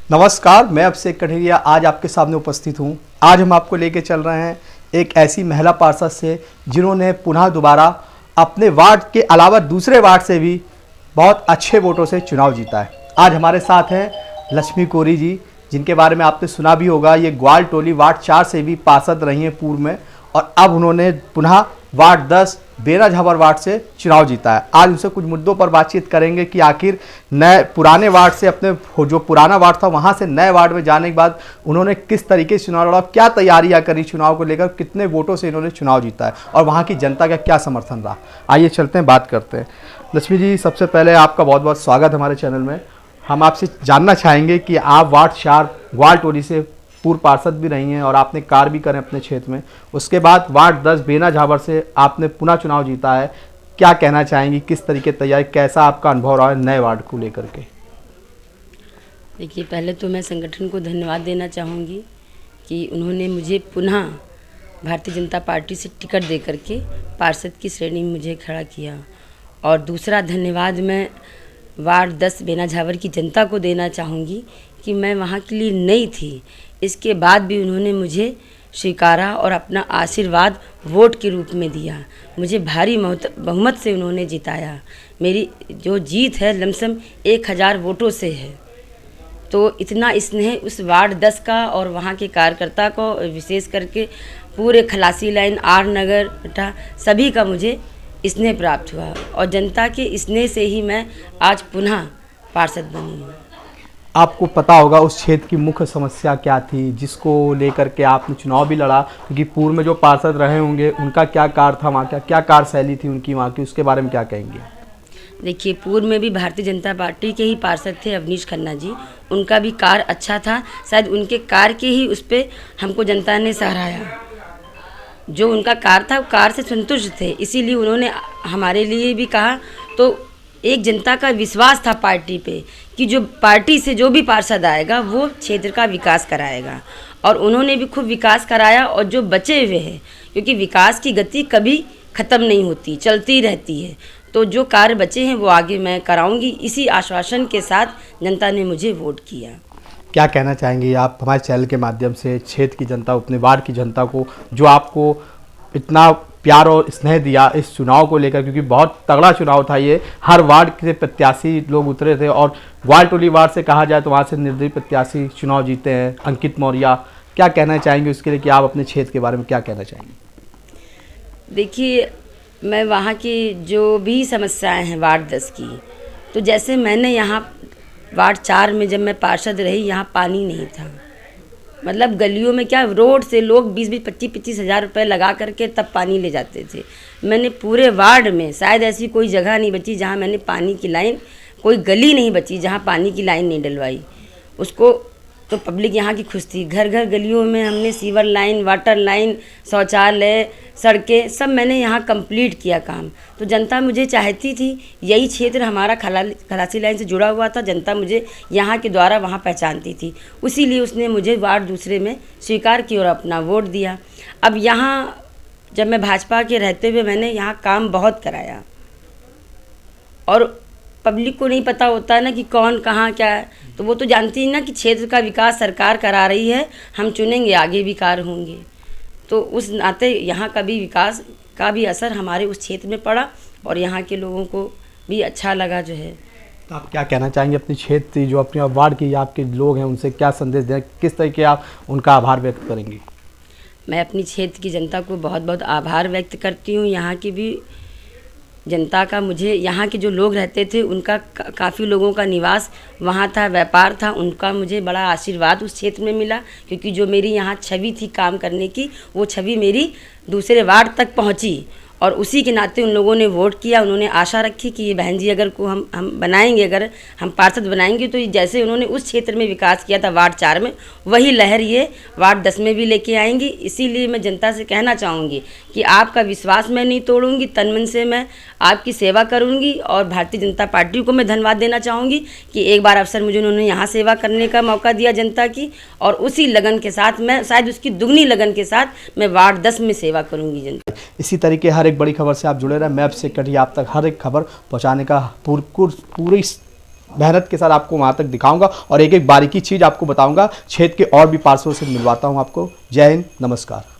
नमस्कार, मैं अभिषेक कठेरिया आज आपके सामने उपस्थित हूँ। आज हम आपको लेके चल रहे हैं एक ऐसी महिला पार्षद से जिन्होंने पुनः दोबारा अपने वार्ड के अलावा दूसरे वार्ड से भी बहुत अच्छे वोटों से चुनाव जीता है। आज हमारे साथ हैं लक्ष्मी कोरी जी, जिनके बारे में आपने सुना भी होगा। ये ग्वाल टोली वार्ड 4 से भी पार्षद रही हैं पूर्व में, और अब उन्होंने पुनः वार्ड 10 बेरा झाबर वार्ड से चुनाव जीता है। आज उनसे कुछ मुद्दों पर बातचीत करेंगे कि आखिर नए पुराने वार्ड से अपने जो पुराना वार्ड था वहां से नए वार्ड में जाने के बाद उन्होंने किस तरीके से चुनाव लड़ा, क्या तैयारियां करी चुनाव को लेकर, कितने वोटों से इन्होंने चुनाव जीता है और वहां की जनता का क्या समर्थन रहा। आइए चलते हैं, बात करते हैं। लक्ष्मी जी, सबसे पहले आपका बहुत बहुत स्वागत हमारे चैनल में। हम आपसे जानना चाहेंगे कि आप वार्ड 4 ग्वाल टोली से पूर्व पार्षद भी रही हैं और आपने कार्य भी करें अपने क्षेत्र में। उसके बाद वार्ड 10 बेना झाबर से आपने पुनः चुनाव जीता है। क्या कहना चाहेंगी, किस तरीके तैयारी, कैसा आपका अनुभव रहा है नए वार्ड को लेकर के? देखिए, पहले तो मैं संगठन को धन्यवाद देना चाहूँगी कि उन्होंने मुझे पुनः भारतीय जनता पार्टी से टिकट दे करके पार्षद की श्रेणी में मुझे खड़ा किया। और दूसरा धन्यवाद मैं वार्ड 10 बेना झाबर की जनता को देना चाहूँगी कि मैं वहाँ के लिए नई थी, इसके बाद भी उन्होंने मुझे स्वीकारा और अपना आशीर्वाद वोट के रूप में दिया। मुझे भारी बहुमत से उन्होंने जिताया। मेरी जो जीत है लमसम 1000 वोटों से है। तो इतना स्नेह उस वार्ड 10 का और वहाँ के कार्यकर्ता को, विशेष करके पूरे खलासी लाइन, आर नगर सभी का मुझे स्नेह प्राप्त हुआ और जनता के स्नेह से ही मैं आज पुनः पार्षद बनी हूँ। आपको पता होगा उस क्षेत्र की मुख्य समस्या क्या थी जिसको लेकर के आपने चुनाव भी लड़ा, क्योंकि पूर्व में जो पार्षद रहे होंगे उनका क्या कार्य था, वहाँ क्या कार्यशैली थी उनकी वहाँ की, उसके बारे में क्या कहेंगे? देखिए, पूर्व में भी भारतीय जनता पार्टी के ही पार्षद थे अवनीश खन्ना जी। उनका भी कार्य अच्छा था, शायद उनके कार्य के ही उस पर हमको जनता ने सराहाया। जो उनका कार्य था वो कार्य से संतुष्ट थे, इसीलिए उन्होंने हमारे लिए भी कहा। तो एक जनता का विश्वास था पार्टी पे कि जो पार्टी से जो भी पार्षद आएगा वो क्षेत्र का विकास कराएगा, और उन्होंने भी खूब विकास कराया। और जो बचे हुए हैं, क्योंकि विकास की गति कभी ख़त्म नहीं होती, चलती रहती है, तो जो कार्य बचे हैं वो आगे मैं कराऊंगी। इसी आश्वासन के साथ जनता ने मुझे वोट किया। क्या कहना चाहेंगे आप हमारे चैनल के माध्यम से क्षेत्र की जनता, अपने वार्ड की जनता को, जो आपको इतना प्यार और स्नेह दिया इस चुनाव को लेकर, क्योंकि बहुत तगड़ा चुनाव था ये, हर वार्ड के प्रत्याशी लोग उतरे थे और ग्वाल टोली वार्ड से कहा जाए तो वहाँ से निर्दलीय प्रत्याशी चुनाव जीते हैं अंकित मौर्य। क्या कहना चाहेंगे उसके लिए, कि आप अपने क्षेत्र के बारे में क्या कहना चाहेंगे? देखिए, मैं वहाँ की जो भी समस्याएं हैं वार्ड 10 की, तो जैसे मैंने यहाँ वार्ड 4 में जब मैं पार्षद रही, यहाँ पानी नहीं था। मतलब गलियों में क्या, रोड से लोग 20-20, 25-25 हज़ार रुपये लगा करके तब पानी ले जाते थे। मैंने पूरे वार्ड में शायद ऐसी कोई जगह नहीं बची जहाँ मैंने पानी की लाइन, कोई गली नहीं बची जहाँ पानी की लाइन नहीं डलवाई। उसको तो पब्लिक यहाँ की खुश थी। घर घर गलियों में हमने सीवर लाइन, वाटर लाइन, शौचालय, सड़कें, सब मैंने यहाँ कंप्लीट किया काम। तो जनता मुझे चाहती थी, यही क्षेत्र हमारा खलासी लाइन से जुड़ा हुआ था, जनता मुझे यहाँ के द्वारा वहाँ पहचानती थी, इसीलिए उसने मुझे वार्ड दूसरे में स्वीकार की और अपना वोट दिया। अब यहाँ जब मैं भाजपा के रहते हुए मैंने यहाँ काम बहुत कराया, और पब्लिक को नहीं पता होता है ना कि कौन कहाँ क्या है, तो वो तो जानती है ना कि क्षेत्र का विकास सरकार करा रही है, हम चुनेंगे आगे भी कार्य होंगे। तो उस नाते यहाँ का भी विकास का भी असर हमारे उस क्षेत्र में पड़ा और यहाँ के लोगों को भी अच्छा लगा जो है। तो आप क्या कहना चाहेंगे अपने क्षेत्र, जो अपने वार्ड के आपके लोग हैं, उनसे क्या संदेश दें, किस तरीके आप उनका आभार व्यक्त करेंगी? मैं अपनी क्षेत्र की जनता को बहुत बहुत आभार व्यक्त करती हूँ। यहाँ की भी जनता का, मुझे यहाँ के जो लोग रहते थे उनका काफ़ी लोगों का निवास वहाँ था, व्यापार था, उनका मुझे बड़ा आशीर्वाद उस क्षेत्र में मिला, क्योंकि जो मेरी यहाँ छवि थी काम करने की, वो छवि मेरी दूसरे वार्ड तक पहुँची और उसी के नाते उन लोगों ने वोट किया। उन्होंने आशा रखी कि ये बहन जी अगर को हम बनाएंगे, अगर हम पार्षद बनाएंगे तो जैसे उन्होंने उस क्षेत्र में विकास किया था वार्ड 4 में, वही लहर ये वार्ड 10 में भी लेके आएंगी। इसीलिए मैं जनता से कहना चाहूँगी कि आपका विश्वास मैं नहीं तोड़ूंगी, तन मन से मैं आपकी सेवा करूँगी। और भारतीय जनता पार्टी को मैं धन्यवाद देना चाहूँगी कि एक बार अवसर मुझे उन्होंने यहाँ सेवा करने का मौका दिया जनता की, और उसी लगन के साथ मैं शायद उसकी दुगनी लगन के साथ मैं वार्ड 10 में सेवा करूँगी जनता। इसी तरीके हर एक बड़ी खबर से आप जुड़े रहें। मैं अभिषेक कठेरिया आप तक हर एक खबर पहुंचाने का पूरी मेहनत के साथ आपको वहाँ तक दिखाऊंगा और एक एक बारीकी चीज़ आपको बताऊंगा। क्षेत्र के और भी पार्षदों से मिलवाता हूँ आपको। जय हिंद, नमस्कार।